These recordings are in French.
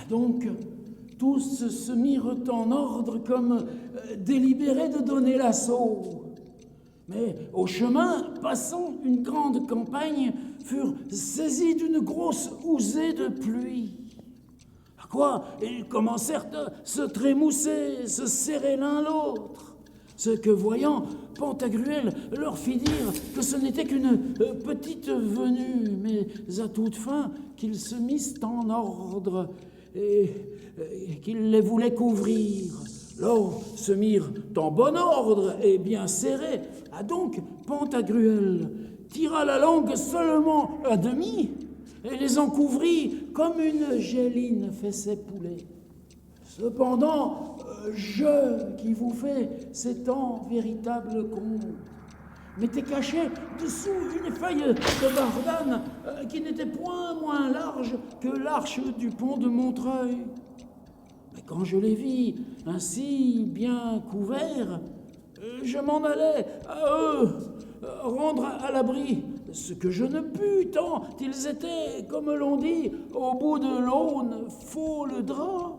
Donc, tous se mirent en ordre comme délibérés de donner l'assaut. Mais au chemin, passant une grande campagne, furent saisis d'une grosse housée de pluie. À quoi ils commencèrent à se trémousser, se serrer l'un l'autre. Ce que, voyant, Pantagruel leur fit dire que ce n'était qu'une petite venue, mais à toute fin qu'ils se missent en ordre et qu'ils les voulaient couvrir. Lors se mirent en bon ordre et bien serrés. Ah donc, Pantagruel tira la langue seulement à demi et les en couvrit comme une géline fait ses poulets. Cependant, je qui vous fais cet en véritable conte m'étais caché dessous une feuille de bardane qui n'était point moins large que l'arche du pont de Montreuil. Mais quand je les vis ainsi bien couverts, je m'en allais à eux rendre à l'abri ce que je ne pus, tant ils étaient, comme l'on dit, au bout de l'aune, faux le drap.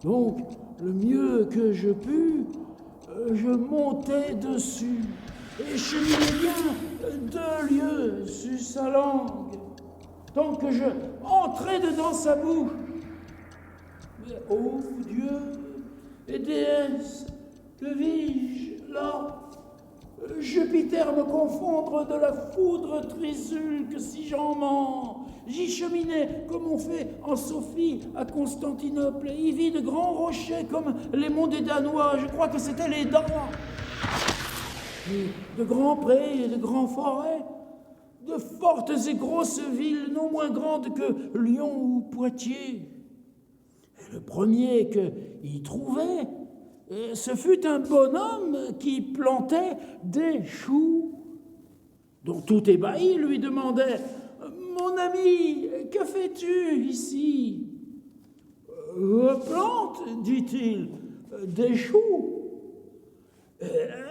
Donc, le mieux que je pus, je montai dessus et cheminai bien 2 lieues sur sa langue, tant que je entrai dedans sa bouche. Mais, ô Dieu et déesse, que vis-je là? Jupiter me confondre de la foudre trisulque si j'en mens. J'y cheminais comme on fait en Sophie à Constantinople, et y vis de grands rochers comme les monts des Danois, je crois que c'était les Dans. Et de grands prés et de grands forêts, de fortes et grosses villes non moins grandes que Lyon ou Poitiers. Et le premier que y trouvait, ce fut un bonhomme qui plantait des choux, dont tout ébahi lui demandait « Mon ami, que fais-tu ici ?»« Je plante, dit-il, des choux. »«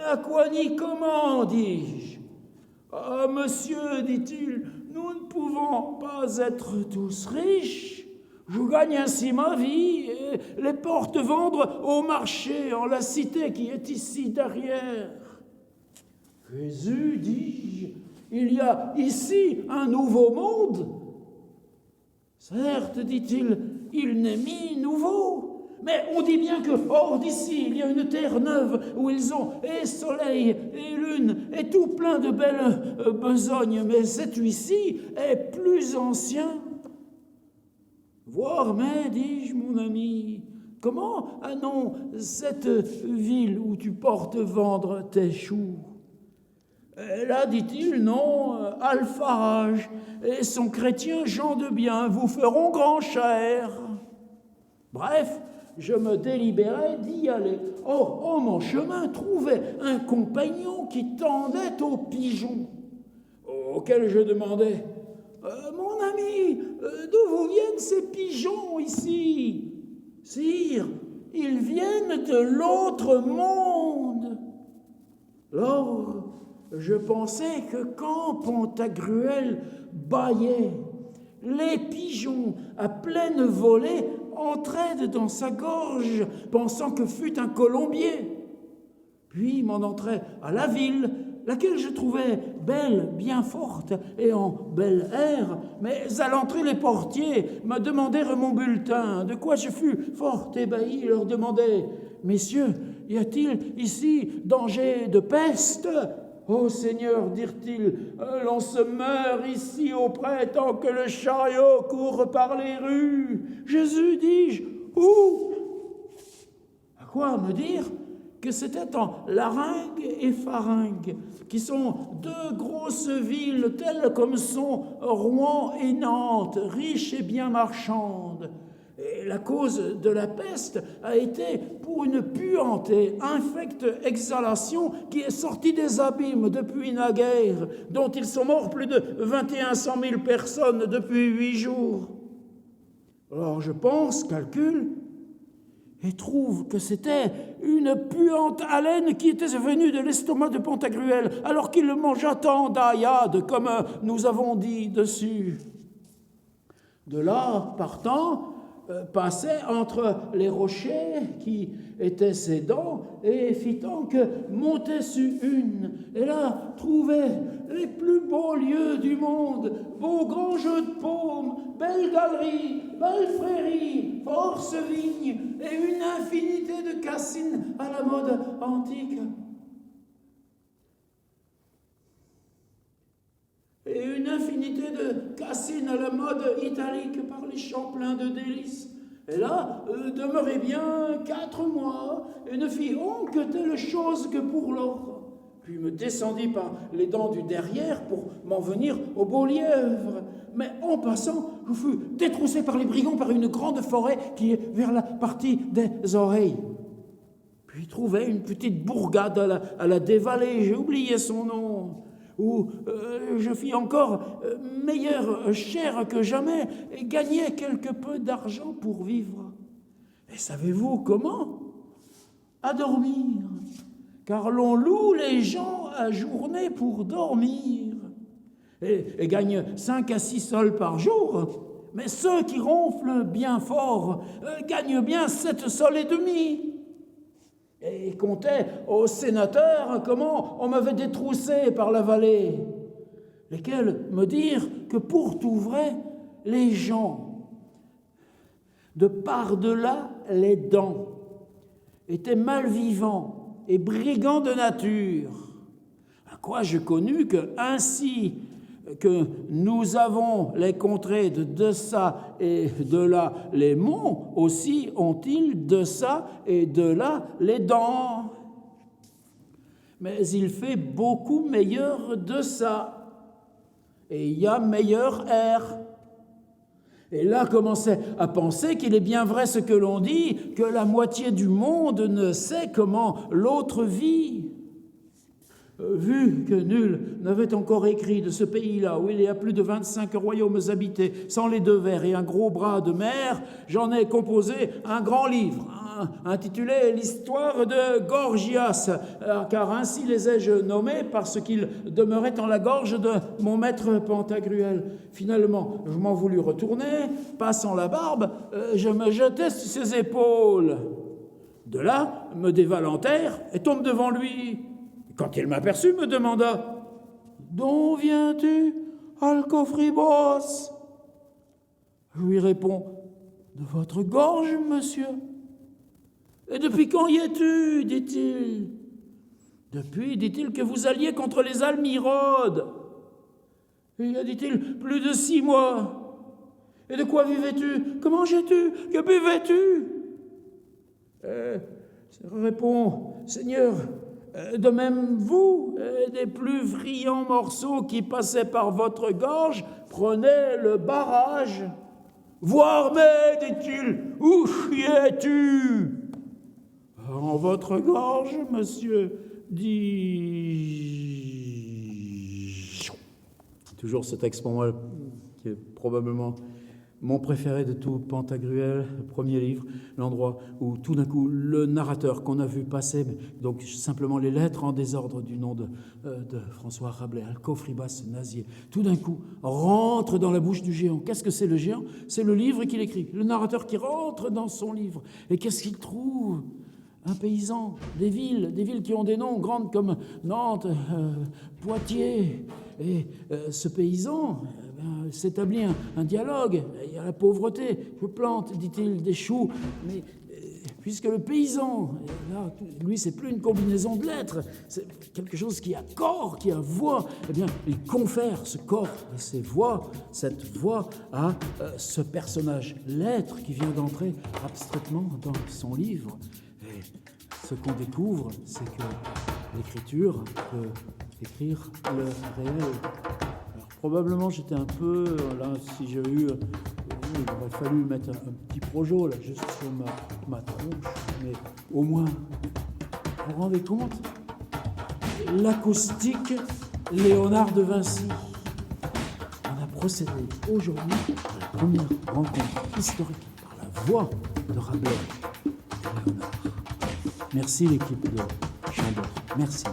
À quoi ni comment, dis-je. »« Ah, monsieur, dit-il, nous ne pouvons pas être tous riches. Je gagne ainsi ma vie et les porte vendre au marché en la cité qui est ici derrière. » Jésus, dis-je, il y a ici un nouveau monde. Certes, dit-il, il n'est mis nouveau, mais on dit bien que hors d'ici, il y a une terre neuve où ils ont et soleil et lune et tout plein de belles besognes, mais celui-ci est plus ancien. Voir, mais, dis-je, mon ami, comment a non cette ville où tu portes vendre tes choux? Là, dit-il, non, Alfarage et son chrétien Jean de Bien vous feront grand cher. Bref, je me délibérais d'y aller. Or, en mon chemin, trouvais un compagnon qui tendait aux pigeons, auquel je demandais « Mon ami, d'où vous viennent ces pigeons ici ?»« Sire, ils viennent de l'autre monde. » Lors, je pensais que quand Pantagruel bâillait, les pigeons à pleine volée entraient dans sa gorge, pensant que fût un colombier. Puis m'en entrait à la ville, laquelle je trouvais belle, bien forte et en bel air, mais à l'entrée les portiers me demandèrent mon bulletin, de quoi je fus fort ébahi et leur demandai « Messieurs, y a-t-il ici danger de peste ?» « Ô Seigneur, dirent-ils, l'on se meurt ici auprès tant que le chariot court par les rues. » Jésus, dis-je, où? À quoi me dire que c'était en Laryngue et Pharyngue, qui sont 2 grosses villes telles comme sont Rouen et Nantes, riches et bien marchandes. Et la cause de la peste a été pour une puante et infecte exhalation qui est sortie des abîmes depuis naguère, dont ils sont morts plus de 2100 000 personnes depuis 8 jours. Alors je pense, calcule, et trouve que c'était une puante haleine qui était venue de l'estomac de Pantagruel, alors qu'il le mangea tant d'aïades, comme nous avons dit dessus. De là, partant, passait entre les rochers qui étaient ses dents et fit tant que montait sur une, et là trouvait les plus beaux lieux du monde, beaux grands jeux de paume, belles galeries, belles prairies, force vignes et une infinité de cassines à la mode antique. Et une infinité de cassines à la mode italique par les champs pleins de délices. Et là, demeurait bien 4 mois, et ne fit on que telle chose que pour l'autre. Puis me descendit par les dents du derrière pour m'en venir au beau lièvre. Mais en passant, je fus détroussé par les brigands par une grande forêt qui est vers la partie des oreilles. Puis trouvai une petite bourgade à la dévalée, j'ai oublié son nom, où je fis encore meilleure chair que jamais et gagnai quelque peu d'argent pour vivre. Et savez-vous comment? À dormir, car l'on loue les gens à journée pour dormir, et gagnent 5 à 6 sols par jour, mais ceux qui ronflent bien fort gagnent bien 7 sols et demi. Et comptait aux sénateurs comment on m'avait détroussé par la vallée, lesquels me dirent que pour tout vrai, les gens, de par-delà les dents, étaient mal-vivants et brigands de nature. À quoi je connus que ainsi que nous avons les contrées de deçà et de là les monts, aussi ont-ils deçà et de là les dents. Mais il fait beaucoup meilleur deçà, et il y a meilleur air. Et là commençait à penser qu'il est bien vrai ce que l'on dit, que la moitié du monde ne sait comment l'autre vit. Vu que nul n'avait encore écrit de ce pays-là, où il y a plus de 25 royaumes habités, sans les 2 vers et un gros bras de mer, j'en ai composé un grand livre, intitulé « L'histoire de Gorgias », car ainsi les ai-je nommés, parce qu'ils demeuraient en la gorge de mon maître Pantagruel. Finalement, je m'en voulus retourner, passant la barbe, je me jetai sur ses épaules. De là, me dévale en terre et tombe devant lui. Quand il m'aperçut, me demanda « D'où viens-tu, Alcofribos ?» Je lui réponds « De votre gorge, monsieur. »« Et depuis quand y es-tu » dit-il. « Depuis, dit-il, que vous alliez contre les Almirodes. »« Il y a, dit-il, plus de 6 mois. »« Et de quoi vivais-tu? Que mangeais-tu? Que buvais-tu » Je réponds « Seigneur, de même vous, des plus friands morceaux qui passaient par votre gorge, prenaient le barrage. »« Voir, mais, dit-il, où y es-tu ?»« En votre gorge, monsieur, dis-je. » Toujours ce texte pour moi, qui est probablement mon préféré de tout Pantagruel, le premier livre, l'endroit où tout d'un coup le narrateur qu'on a vu passer, donc simplement les lettres en désordre du nom de François Rabelais, Alcofribas Nazier, tout d'un coup rentre dans la bouche du géant. Qu'est-ce que c'est le géant? C'est le livre qu'il écrit, le narrateur qui rentre dans son livre. Et qu'est-ce qu'il trouve? Un paysan, des villes qui ont des noms grandes comme Nantes, Poitiers. Et ce paysan s'établit un dialogue. Il y a la pauvreté. Je plante, dit-il, des choux. Mais puisque le paysan, là, lui, c'est plus une combinaison de lettres, c'est quelque chose qui a corps, qui a voix, eh bien, il confère ce corps et ces voix, cette voix à ce personnage, l'être qui vient d'entrer abstraitement dans son livre. Et ce qu'on découvre, c'est que l'écriture peut écrire le réel. Alors, probablement, j'étais un peu, là, si j'avais eu, il aurait fallu mettre un petit projo, là, juste sur ma tronche, mais au moins, vous vous rendez compte? L'acoustique Léonard de Vinci. On a procédé aujourd'hui à la première rencontre historique par la voix de Rabelais et Léonard. Merci l'équipe de Chambord. Merci.